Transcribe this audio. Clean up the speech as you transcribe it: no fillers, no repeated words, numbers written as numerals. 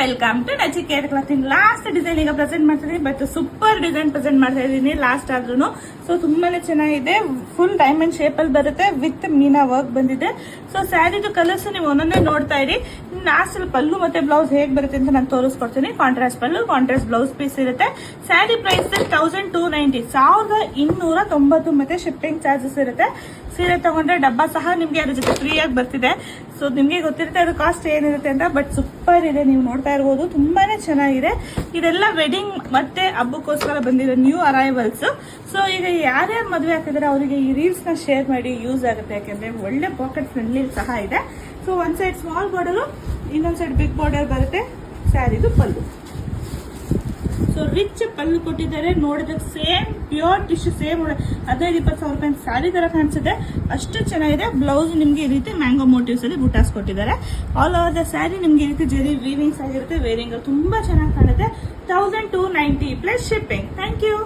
Welcome to Nachiket clothing. Last design ಈಗ present ಮಾಡ್ತಿದ್ದೀನಿ, but super design present ಮಾಡ್ತಾ ಇದ್ದೀನಿ ಲಾಸ್ಟ್ ಆದ್ರೂ. ಸೊ ತುಂಬಾನೇ ಚೆನ್ನಾಗಿದೆ, ಫುಲ್ ಡೈಮಂಡ್ ಶೇಪ್ ಅಲ್ಲಿ ಬರುತ್ತೆ, ವಿತ್ ಮೀನಾ ವರ್ಕ್ ಬಂದಿದೆ. ಸೊ ಸ್ಯಾರಿದು ಕಲರ್ಸ್ ನೀವು ಒಂದೊಂದೇ ನೋಡ್ತಾ ಇರಿ. ಲಾಸ್ಟ್ ಅಲ್ಲಿ ಪಲ್ಲು ಮತ್ತೆ ಬ್ಲೌಸ್ ಹೇಗ್ ಬರುತ್ತೆ ಅಂತ ನಾನು ತೋರಿಸ್ಕೊಡ್ತೀನಿ. ಕಾಂಟ್ರಾಸ್ಟ್ ಪಲ್ಲು, ಕಾಂಟ್ರಾಸ್ಟ್ ಬ್ಲೌಸ್ ಪೀಸ್ ಇರುತ್ತೆ. ಸ್ಯಾರಿ ಪ್ರೈಸ್ 1290, 1290 ಮತ್ತೆ ಶಿಪ್ಪಿಂಗ್ ಚಾರ್ಜಸ್ ಇರುತ್ತೆ. ಸೀರೆ ತಗೊಂಡ್ರೆ ಡಬ್ಬ ಸಹ ನಿಮ್ಗೆ ಅದ್ರ ಜೊತೆ ಫ್ರೀ ಆಗಿ ಬರ್ತಿದೆ. ಸೊ ನಿಮ್ಗೆ ಗೊತ್ತಿರುತ್ತೆ ಅದು ಕಾಸ್ಟ್ ಏನಿರುತ್ತೆ ಅಂತ, ಬಟ್ ಸೂಪರ್ ಇದೆ, ನೀವು ನೋಡ್ತಾ ಇರ್ಬೋದು, ತುಂಬಾನೇ ಚೆನ್ನಾಗಿದೆ. ಇದೆಲ್ಲ ವೆಡ್ಡಿಂಗ್ ಮತ್ತೆ ಹಬ್ಬಕ್ಕೋಸ್ಕರ ಬಂದಿರೋ ನ್ಯೂ ಅರೈವಲ್ಸ್. ಸೊ ಈಗ ಯಾರ್ಯಾರು ಮದುವೆ ಆಗ್ತಿದ್ದಾರೆ ಅವರಿಗೆ ಈ ರೀಲ್ಸ್ ನ ಶೇರ್ ಮಾಡಿ ಯೂಸ್ ಆಗುತ್ತೆ, ಯಾಕಂದ್ರೆ ಒಳ್ಳೆ ಪಾಕೆಟ್ ಫ್ರೆಂಡ್ಲಿ ಸಹ ಇದೆ. ಸೊ ಒಂದ್ ಸೈಡ್ ಸ್ಮಾಲ್ ಬಾರ್ಡರ್, ಇನ್ನೊಂದ್ ಸೈಡ್ ಬಿಗ್ ಬಾರ್ಡರ್ ಬರುತ್ತೆ. ಸ್ಯಾರಿದು ಪಲ್ಲು, ಸೊ ರಿಚ್ ಪಲ್ಲು ಕೊಟ್ಟಿದ್ದಾರೆ. ನೋಡೋದಕ್ಕೆ ಸೇಮ್ ಪ್ಯೂರ್ ಟಿಶ್ಯೂ, ಸೇಮ್ 15-20 ರೂಪಾಯಿ ಸ್ಯಾರಿ ತರ ಕಾಣಿಸುತ್ತೆ, ಅಷ್ಟು ಚೆನ್ನಾಗಿದೆ. ಬ್ಲೌಸ್ ನಿಮ್ಗೆ ಈ ರೀತಿ ಮ್ಯಾಂಗೋ ಮೋಟಿವ್ಸ್ ಅಲ್ಲಿ ಬುಟಾಸ್ ಕೊಟ್ಟಿದ್ದಾರೆ. ಆಲ್ ಓವರ್ ದ ಸ್ಯಾರಿ ನಿಮ್ಗೆ ಈ ರೀತಿ ಜರಿ ವೀವಿಂಗ್ಸ್ ಆಗಿರುತ್ತೆ. ವೇರಿಂಗ್ ತುಂಬಾ ಚೆನ್ನಾಗಿ ಕಾಣುತ್ತೆ. 1290 ಪ್ಲಸ್ ಶಿಪ್ಪಿಂಗ್. Thank you.